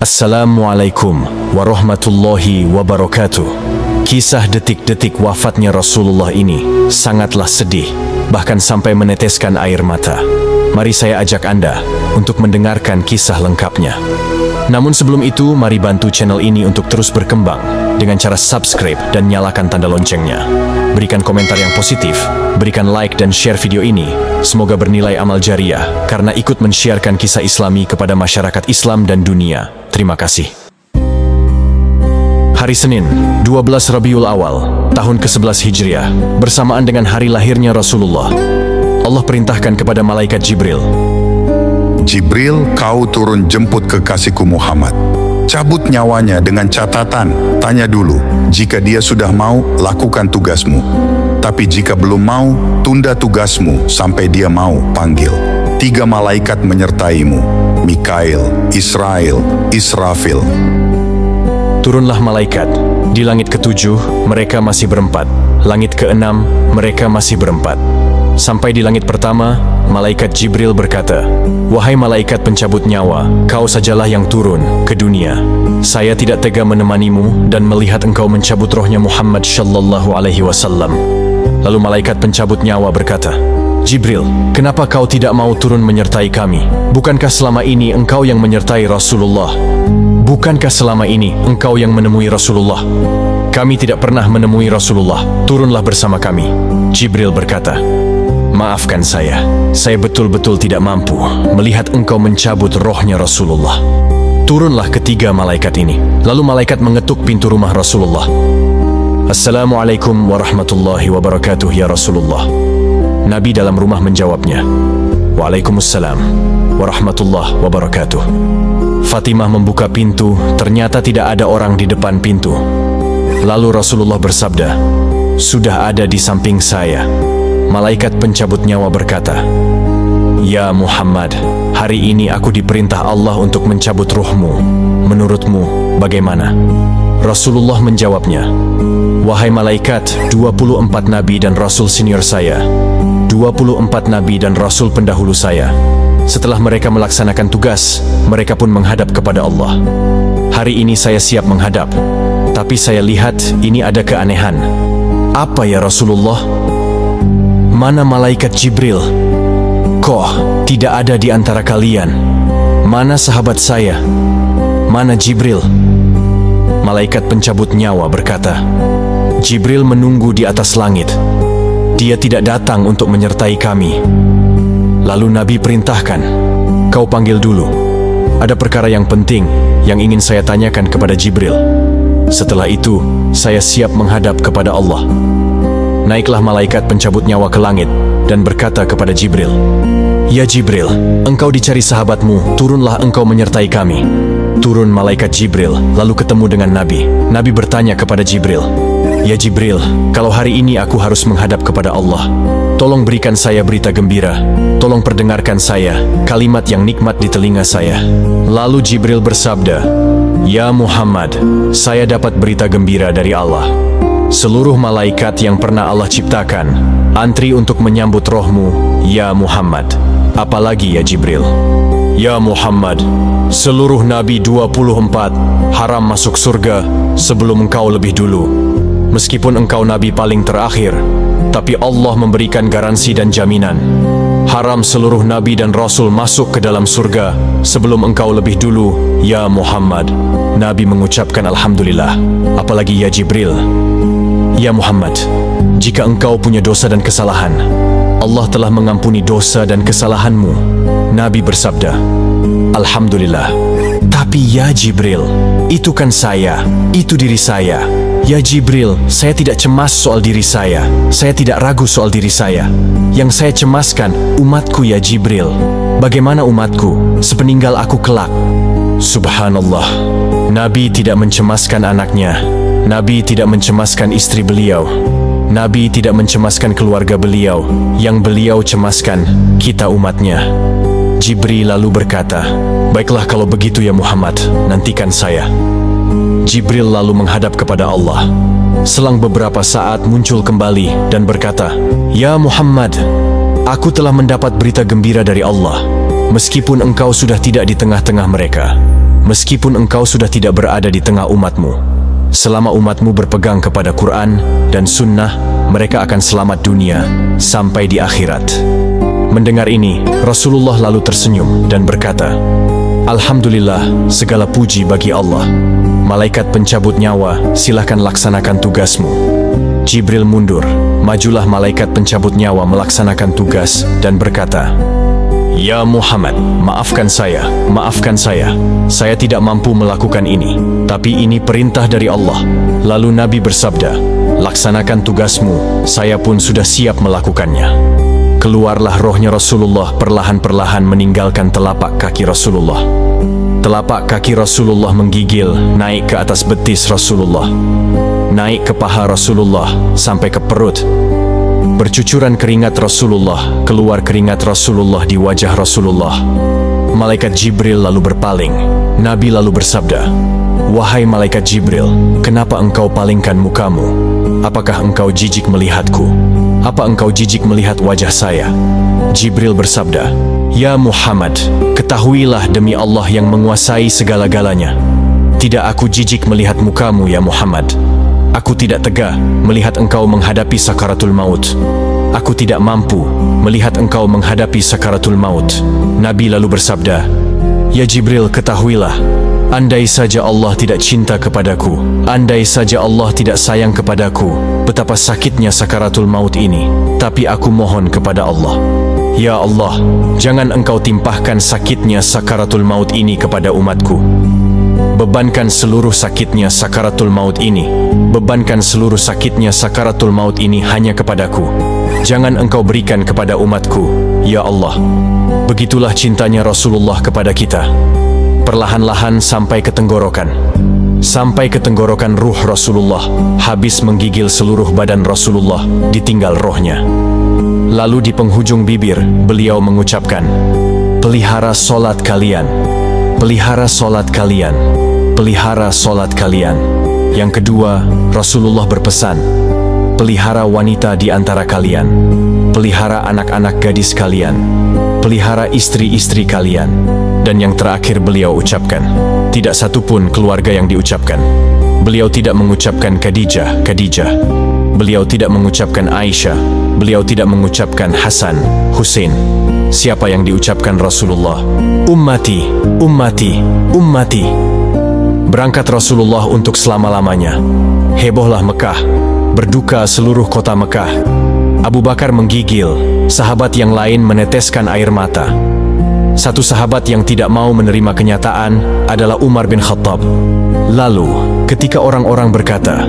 Assalamualaikum warahmatullahi wabarakatuh. Kisah detik-detik wafatnya Rasulullah ini sangatlah sedih, bahkan sampai meneteskan air mata. Mari saya ajak Anda untuk mendengarkan kisah lengkapnya. Namun sebelum itu, mari bantu channel ini untuk terus berkembang dengan cara subscribe dan nyalakan tanda loncengnya. Berikan komentar yang positif, berikan like dan share video ini. Semoga bernilai amal jariah karena ikut men-sharekan kisah Islami kepada masyarakat Islam dan dunia. Terima kasih. Hari Senin, 12 Rabiul Awal, tahun ke-11 Hijriah, bersamaan dengan hari lahirnya Rasulullah. Allah perintahkan kepada malaikat Jibril, Jibril, kau turun jemput kekasihku Muhammad. Cabut nyawanya dengan catatan, tanya dulu. Jika dia sudah mau, lakukan tugasmu. Tapi jika belum mau, tunda tugasmu sampai dia mau, panggil. 3 malaikat menyertaimu, Mikail, Israel, Israfil. turunlah malaikat. Di langit ke-7, mereka masih berempat. Langit ke-6, mereka masih berempat. Sampai di langit pertama, malaikat Jibril berkata, "Wahai malaikat pencabut nyawa, kau sajalah yang turun ke dunia. Saya tidak tega menemanimu dan melihat engkau mencabut rohnya Muhammad sallallahu alaihi wasallam." Lalu malaikat pencabut nyawa berkata, "Jibril, kenapa kau tidak mau turun menyertai kami? Bukankah selama ini engkau yang menyertai Rasulullah? Bukankah selama ini engkau yang menemui Rasulullah? Kami tidak pernah menemui Rasulullah. Turunlah bersama kami." Jibril berkata, "Maafkan saya betul-betul tidak mampu melihat engkau mencabut rohnya Rasulullah." Turunlah ketiga malaikat ini. Lalu malaikat mengetuk pintu rumah Rasulullah. "Assalamualaikum warahmatullahi wabarakatuh ya Rasulullah." Nabi dalam rumah menjawabnya, "Waalaikumsalam warahmatullahi wabarakatuh." Fatimah membuka pintu, ternyata tidak ada orang di depan pintu. Lalu Rasulullah bersabda, "Sudah ada di samping saya." Malaikat pencabut nyawa berkata, "Ya Muhammad, hari ini aku diperintah Allah untuk mencabut ruhmu. Menurutmu bagaimana?" Rasulullah menjawabnya, "Wahai malaikat, 24 nabi dan rasul senior saya, 24 nabi dan rasul pendahulu saya. Setelah mereka melaksanakan tugas, mereka pun menghadap kepada Allah. Hari ini saya siap menghadap, tapi saya lihat ini ada keanehan." "Apa ya Rasulullah?" "Mana malaikat Jibril? Kok tidak ada di antara kalian? Mana sahabat saya? Mana Jibril?" Malaikat pencabut nyawa berkata, "Jibril menunggu di atas langit. Dia tidak datang untuk menyertai kami." Lalu Nabi perintahkan, "Kau panggil dulu. Ada perkara yang penting yang ingin saya tanyakan kepada Jibril. Setelah itu, saya siap menghadap kepada Allah." Naiklah malaikat pencabut nyawa ke langit dan berkata kepada Jibril, "Ya Jibril, engkau dicari sahabatmu, turunlah engkau menyertai kami." Turun malaikat Jibril, lalu ketemu dengan Nabi. Nabi bertanya kepada Jibril, "Ya Jibril, kalau hari ini aku harus menghadap kepada Allah, tolong berikan saya berita gembira. Tolong perdengarkan saya kalimat yang nikmat di telinga saya." Lalu Jibril bersabda, "Ya Muhammad, saya dapat berita gembira dari Allah. Seluruh malaikat yang pernah Allah ciptakan antri untuk menyambut rohmu, ya Muhammad. Apalagi ya Jibril. Ya Muhammad, seluruh nabi 24 haram masuk surga sebelum engkau lebih dulu. Meskipun engkau nabi paling terakhir, tapi Allah memberikan garansi dan jaminan. Haram seluruh nabi dan rasul masuk ke dalam surga sebelum engkau lebih dulu, ya Muhammad." Nabi mengucapkan Alhamdulillah. "Apalagi ya Jibril." "Ya Muhammad, jika engkau punya dosa dan kesalahan, Allah telah mengampuni dosa dan kesalahanmu." Nabi bersabda, "Alhamdulillah." "Tapi ya Jibril, itu kan saya, itu diri saya." "Ya Jibril, saya tidak cemas soal diri saya tidak ragu soal diri saya. Yang saya cemaskan umatku ya Jibril. Bagaimana umatku sepeninggal aku kelak?" Subhanallah, Nabi tidak mencemaskan anaknya, Nabi tidak mencemaskan istri beliau, Nabi tidak mencemaskan keluarga beliau. Yang beliau cemaskan kita umatnya. Jibril lalu berkata, "Baiklah kalau begitu ya Muhammad, nantikan saya." Jibril lalu menghadap kepada Allah. Selang beberapa saat muncul kembali dan berkata, "Ya Muhammad, aku telah mendapat berita gembira dari Allah, meskipun engkau sudah tidak di tengah-tengah mereka." meskipun engkau sudah tidak berada di tengah umatmu. Selama umatmu berpegang kepada Quran dan Sunnah, mereka akan selamat dunia sampai di akhirat." Mendengar ini, Rasulullah lalu tersenyum dan berkata, "Alhamdulillah, segala puji bagi Allah. Malaikat pencabut nyawa, silahkan laksanakan tugasmu." Jibril mundur. Majulah malaikat pencabut nyawa melaksanakan tugas dan berkata, "Ya Muhammad, maafkan saya. Saya tidak mampu melakukan ini, tapi ini perintah dari Allah." Lalu Nabi bersabda, "Laksanakan tugasmu, saya pun sudah siap melakukannya." Keluarlah rohnya Rasulullah perlahan-perlahan meninggalkan telapak kaki Rasulullah. Telapak kaki Rasulullah menggigil naik ke atas betis Rasulullah, naik ke paha Rasulullah sampai ke perut. Bercucuran keringat Rasulullah, keluar keringat Rasulullah di wajah Rasulullah. Malaikat Jibril lalu berpaling. Nabi lalu bersabda, "Wahai malaikat Jibril, kenapa engkau palingkan mukamu? Apakah engkau jijik melihatku? Apa engkau jijik melihat wajah saya?" Jibril bersabda, "Ya Muhammad, ketahuilah demi Allah yang menguasai segala-galanya, tidak aku jijik melihat mukamu ya Muhammad. Aku tidak tega melihat engkau menghadapi sakaratul maut. Aku tidak mampu melihat engkau menghadapi sakaratul maut." Nabi lalu bersabda, "Ya Jibril, ketahuilah, andai saja Allah tidak cinta kepadaku, andai saja Allah tidak sayang kepadaku, betapa sakitnya sakaratul maut ini. Tapi aku mohon kepada Allah, ya Allah, jangan engkau timpahkan sakitnya sakaratul maut ini kepada umatku. Bebankan seluruh sakitnya sakaratul maut ini. Bebankan seluruh sakitnya sakaratul maut ini hanya kepadaku. Jangan engkau berikan kepada umatku, ya Allah." Begitulah cintanya Rasulullah kepada kita. Perlahan-lahan sampai ke tenggorokan. Sampai ke tenggorokan ruh Rasulullah, habis menggigil seluruh badan Rasulullah, ditinggal rohnya. Lalu di penghujung bibir, beliau mengucapkan, "Pelihara solat kalian. Pelihara solat kalian. Pelihara solat kalian." Yang kedua, Rasulullah berpesan, "Pelihara wanita di antara kalian. Pelihara anak-anak gadis kalian. Pelihara istri-istri kalian." Dan yang terakhir beliau ucapkan, tidak satu pun keluarga yang diucapkan. Beliau tidak mengucapkan Khadijah, beliau tidak mengucapkan Aisyah, beliau tidak mengucapkan Hasan, Husain. Siapa yang diucapkan Rasulullah? Ummati, ummati, ummati. Berangkat Rasulullah untuk selama-lamanya. Hebohlah Mekah, berduka seluruh kota Mekah. Abu Bakar menggigil, sahabat yang lain meneteskan air mata. Satu sahabat yang tidak mau menerima kenyataan adalah Umar bin Khattab. Lalu, ketika orang-orang berkata,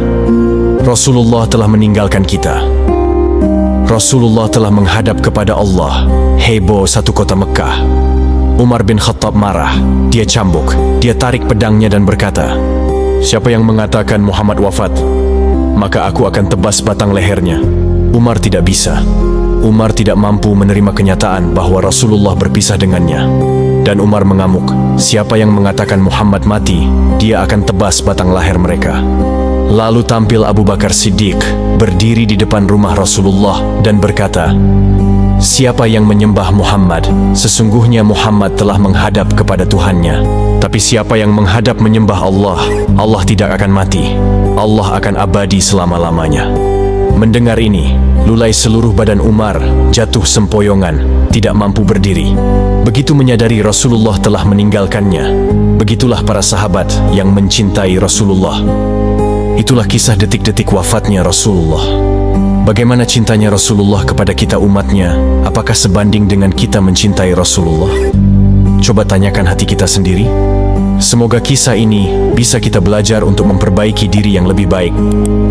"Rasulullah telah meninggalkan kita, Rasulullah telah menghadap kepada Allah," heboh satu kota Mekah. Umar bin Khattab marah, dia cambuk, dia tarik pedangnya dan berkata, "Siapa yang mengatakan Muhammad wafat, maka aku akan tebas batang lehernya." Umar tidak bisa. Umar tidak mampu menerima kenyataan bahwa Rasulullah berpisah dengannya. Dan Umar mengamuk, "Siapa yang mengatakan Muhammad mati, dia akan tebas batang leher mereka." Lalu tampil Abu Bakar Siddiq, berdiri di depan rumah Rasulullah dan berkata, "Siapa yang menyembah Muhammad, sesungguhnya Muhammad telah menghadap kepada Tuhannya. Tapi siapa yang menghadap menyembah Allah, Allah tidak akan mati. Allah akan abadi selama-lamanya." Mendengar ini, lulai seluruh badan Umar, jatuh sempoyongan, tidak mampu berdiri. Begitu menyadari Rasulullah telah meninggalkannya, begitulah para sahabat yang mencintai Rasulullah. Itulah kisah detik-detik wafatnya Rasulullah. Bagaimana cintanya Rasulullah kepada kita umatnya? Apakah sebanding dengan kita mencintai Rasulullah? Coba tanyakan hati kita sendiri. Semoga kisah ini bisa kita belajar untuk memperbaiki diri yang lebih baik.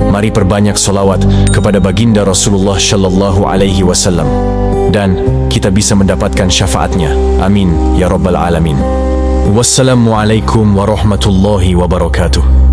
Mari perbanyak solawat kepada baginda Rasulullah Shallallahu Alaihi Wasallam, dan kita bisa mendapatkan syafaatnya. Amin ya Rabbal Alamin. Wassalamualaikum warahmatullahi wabarakatuh.